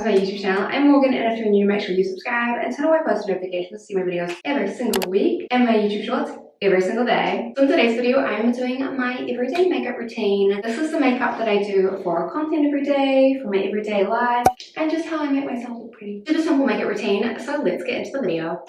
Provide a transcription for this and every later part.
my YouTube channel. I'm Morgan, and if you're new, make sure you subscribe and turn on my post notifications to see my videos every single week and my YouTube shorts every single day. So in today's video, I'm doing my everyday makeup routine. This is the makeup that I do for content every day, for my everyday life, and just how I make myself look pretty. It's a simple makeup routine, so let's get into the video.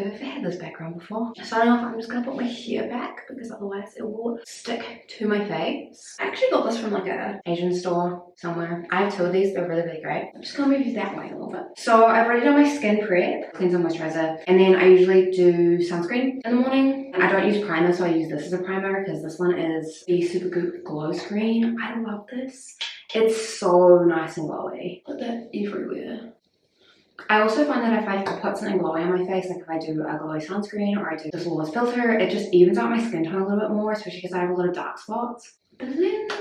I've had this background before. Starting off, I'm just gonna put my hair back because otherwise it will stick to my face. I actually got this from like a Asian store somewhere. I have two of these, they're really great. I'm just gonna move that way a little bit. So I've already done my skin prep, cleanser, moisturizer, and then I usually do sunscreen in the morning. I don't use primer, so I use this as a primer because this one is the Supergoop Glow Screen. I love this. It's so nice and glowy. Put that everywhere. I also find that if I put something glowy on my face, like if I do a glowy sunscreen or I do this flawless filter, it just evens out my skin tone a little bit more, especially because I have a lot of dark spots. Blend.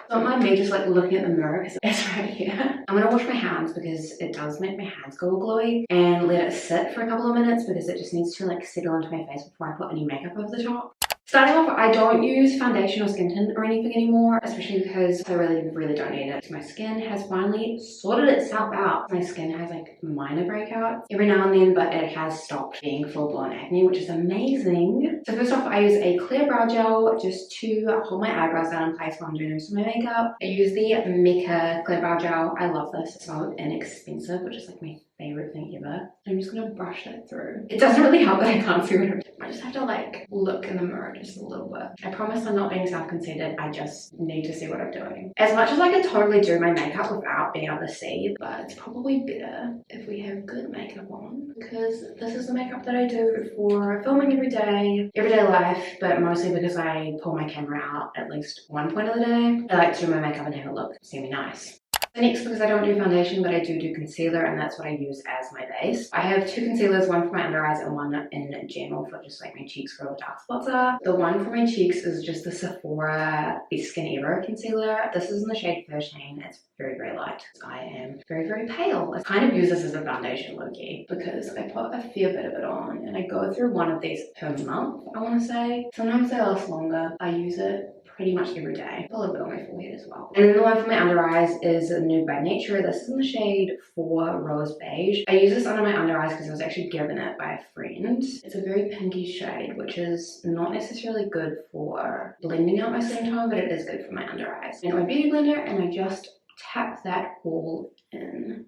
Don't mind me just like looking at the mirror because it's right here. I'm gonna wash my hands because it does make my hands go glowy, and let it sit for a couple of minutes because it just needs to like settle into my face before I put any makeup over the top. Starting off, I don't use foundation or skin tint or anything anymore, especially because I really don't need it. My skin has finally sorted itself out. My skin has like minor breakouts every now and then, but it has stopped being full-blown acne, which is amazing. So first off, I use a clear brow gel just to hold my eyebrows down in place while I'm doing the rest of my makeup. I use the Mecca clear brow gel. I love this. It's so inexpensive, which is like my favorite thing ever. I'm just gonna brush that through. It doesn't really help that I can't see what I'm doing. I just have to like look in the mirror just a little bit. I promise I'm not being self-conceited. I just need to see what I'm doing. As much as I could totally do my makeup without being able to see, but it's probably better if we have good makeup on, because this is the makeup that I do for filming everyday life, but mostly because I pull my camera out at least one point of the day. I like to do my makeup and have it look semi-nice. Next, because I don't do foundation, but I do concealer, and that's what I use as my base. I have two concealers, one for my under eyes and one in general for just like my cheeks where all the dark spots are. The one for my cheeks is just the Sephora Best Skin Ever concealer. This is in the shade 13. It's very light. I am very pale. I kind of use this as a foundation low-key because I put a fair bit of it on, and I go through one of these per month, I want to say. Sometimes they last longer. I use it pretty much every day. A little bit on my forehead as well. And then the one for my under eyes is Nude by Nature. This is in the shade 4 Rose Beige. I use this under my under eyes because I was actually given it by a friend. It's a very pinky shade, which is not necessarily good for blending out my skin tone, but it is good for my under eyes. And my beauty blender, and I just tap that all in.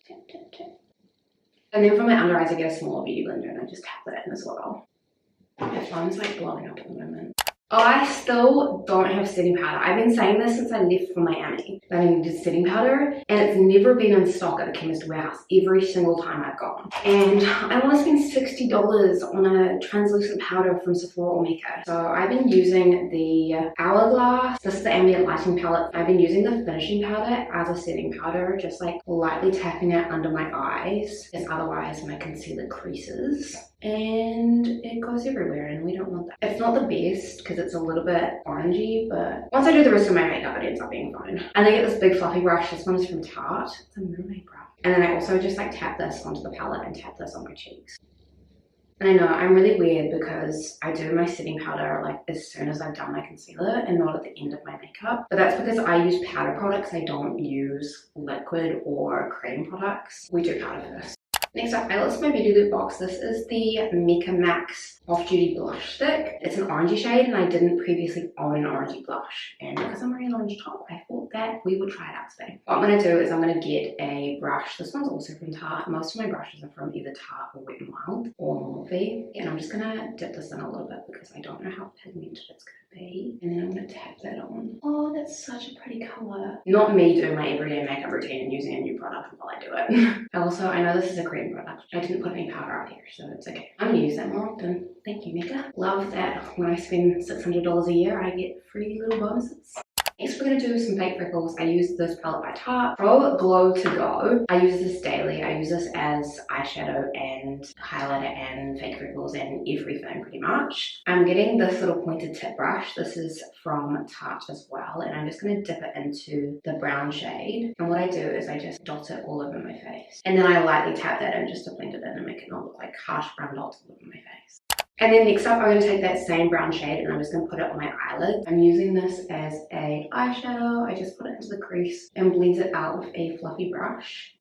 Tap. And then for my under eyes, I get a smaller beauty blender and I just tap that in as well. My phone's like blowing up at the moment. Oh, I still don't have setting powder. I've been saying this since I left for Miami. I needed setting powder, and it's never been in stock at the chemist warehouse every single time I've gone. And I want to spend $60 on a translucent powder from Sephora or Mecca. So I've been using the Hourglass. This is the ambient lighting palette. I've been using the finishing powder as a setting powder, just like lightly tapping it under my eyes, as otherwise my concealer creases. And it goes everywhere, and we don't want that. It's not the best because it's a little bit orangey, but once I do the rest of my makeup, it ends up being fine. And I get this big fluffy brush. This one is from Tarte. It's a mermaid brush. And then I also just like tap this onto the palette and tap this on my cheeks. And I know I'm really weird because I do my setting powder like as soon as I've done my concealer and not at the end of my makeup. But that's because I use powder products. I don't use liquid or cream products. We do powder first. Next up, I list my beauty loot box. This is the Mecca Max Off Duty Blush Stick. It's an orangey shade, and I didn't previously own an orangey blush. And because I'm wearing an orange top, I thought that we would try it out today. What I'm going to do is I'm going to get a brush. This one's also from Tarte. Most of my brushes are from either Tarte or Wet n Wild or Morphe. And I'm just going to dip this in a little bit because I don't know how pigmented it's going to be. And then I'm going to tap that on. Oh, that's such a pretty color. Not me doing my everyday makeup routine and using a new product while I do it. Also, I know this is a cream product. I didn't put any powder up here, so it's okay. I'm going to use that more often. Thank you, Mecca. Love that when I spend $600 a year, I get free little bonuses. Next, we're going to do some fake freckles. I use this palette by Tarte. Pro Glow To Go. I use this daily. I use this as eyeshadow and highlighter and fake freckles and everything pretty much. I'm getting this little pointed tip brush. This is from Tarte as well, and I'm just going to dip it into the brown shade. And what I do is I just dot it all over my face. And then I lightly tap that in just to blend it in and make it not look like harsh brown dots all over my face. And then next up, I'm going to take that same brown shade and I'm just going to put it on my eyelid. I'm using this as a eyeshadow. I just put it into the crease and blend it out with a fluffy brush.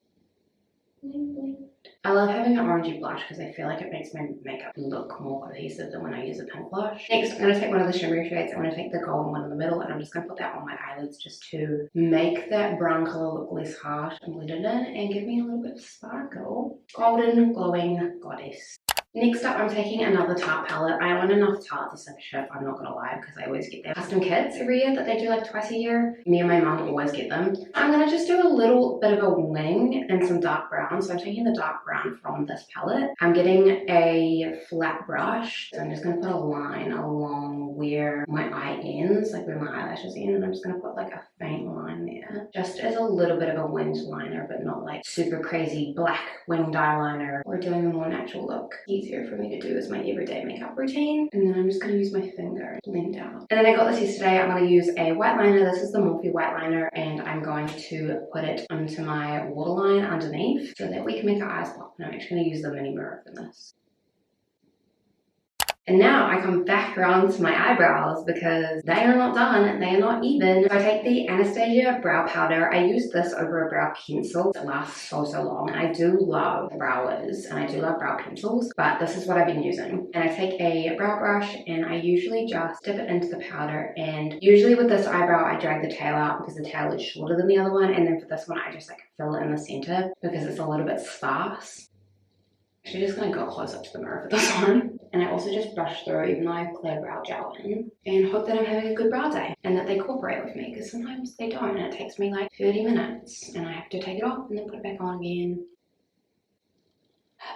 I love having an orangey blush because I feel like it makes my makeup look more cohesive than when I use a pink blush. Next, I'm going to take one of the shimmery shades. I'm going to take the golden one in the middle and I'm just going to put that on my eyelids just to make that brown color look less harsh and blend it in and give me a little bit of sparkle. Golden glowing goddess. Next up, I'm taking another Tarte palette. I own enough Tarte to sink a ship, I'm not gonna lie, because I always get their custom kits every year that they do like twice a year. Me and my mum always get them. I'm gonna just do a little bit of a wing and some dark brown. So I'm taking the dark brown from this palette. I'm getting a flat brush. So I'm just gonna put a line along where my eye ends, like where my eyelashes end, and I'm just gonna put like a faint line there. Just as a little bit of a winged liner, but not like super crazy black winged eyeliner. We're doing a more natural look. Easier for me to do as my everyday makeup routine. And then I'm just going to use my finger to blend out. And then I got this yesterday. I'm going to use a white liner. This is the Morphe white liner and I'm going to put it onto my waterline underneath so that we can make our eyes pop. And I'm actually going to use the mini mirror for this. And now I come back around to my eyebrows because they are not done, they are not even. So I take the Anastasia brow powder. I use this over a brow pencil. It lasts so long. And I do love browers and I do love brow pencils, but this is what I've been using. And I take a brow brush and I usually just dip it into the powder. And usually with this eyebrow, I drag the tail out because the tail is shorter than the other one. And then for this one, I just like fill it in the center because it's a little bit sparse. Actually just gonna go close up to the mirror for this one. And I also just brush through even though I have clear brow gel in and hope that I'm having a good brow day and that they cooperate with me because sometimes they don't and it takes me like 30 minutes and I have to take it off and then put it back on again.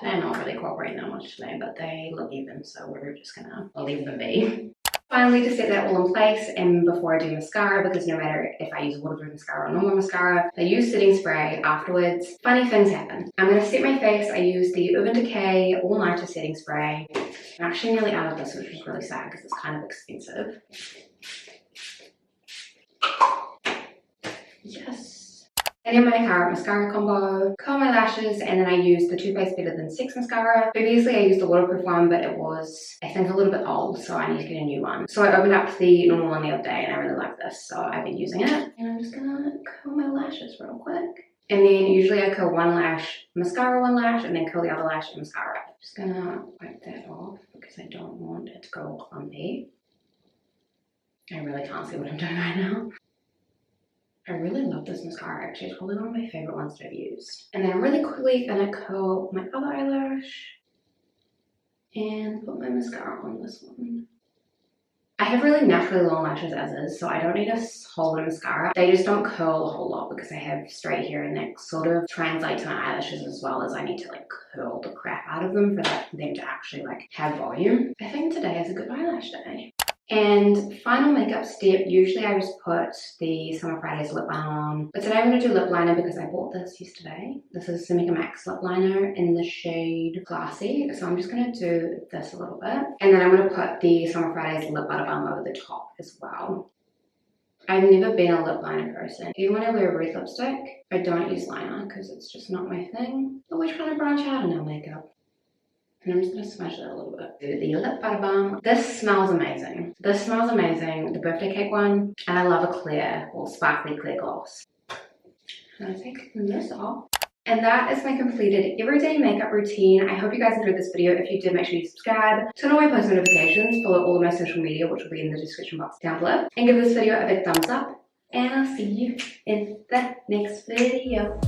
They're not really cooperating that much today, but they look even, so we're just gonna leave them be. Finally, to set that all in place, and before I do mascara, because no matter if I use waterproof mascara or normal mascara, I use setting spray afterwards. Funny things happen. I'm going to set my face. I use the Urban Decay All Nighter setting spray. I'm actually nearly out of this, which is really sad because it's kind of expensive. Yes. And then my current mascara combo, curl my lashes, and then I use the Too Faced Better Than Sex mascara. Previously I used the waterproof one, but it was, I think, a little bit old, so I need to get a new one. So I opened up the normal one the other day and I really like this, so I've been using it. And I'm just gonna curl my lashes real quick. And then usually I curl one lash, mascara one lash, and then curl the other lash and mascara. Just gonna wipe that off because I don't want it to go all clumpy. I really can't see what I'm doing right now. I really love this mascara actually. It's probably one of my favorite ones to have used. And then I'm really quickly gonna curl my other eyelash and put my mascara on this one. I have really naturally long lashes as is, so I don't need a whole lot of mascara. They just don't curl a whole lot because I have straight hair and that sort of translates to my eyelashes as well as I need to like curl the crap out of them for them to actually like have volume. I think today is a good eyelash day. And final makeup step, usually I just put the Summer Fridays lip liner on. But today I'm going to do lip liner because I bought this yesterday. This is Samika Max lip liner in the shade Classy. So I'm just going to do this a little bit. And then I'm going to put the Summer Fridays lip butter balm over the top as well. I've never been a lip liner person. Even when I wear a red lipstick, I don't use liner because it's just not my thing. But we're trying to branch out in our makeup. And I'm just going to smudge that a little bit. Do the lip butter balm. This smells amazing. This smells amazing. The birthday cake one. And I love a clear or sparkly clear gloss. I'm going to take this off. And that is my completed everyday makeup routine. I hope you guys enjoyed this video. If you did, make sure you subscribe, turn on my post notifications, follow all of my social media, which will be in the description box down below. And give this video a big thumbs up. And I'll see you in the next video.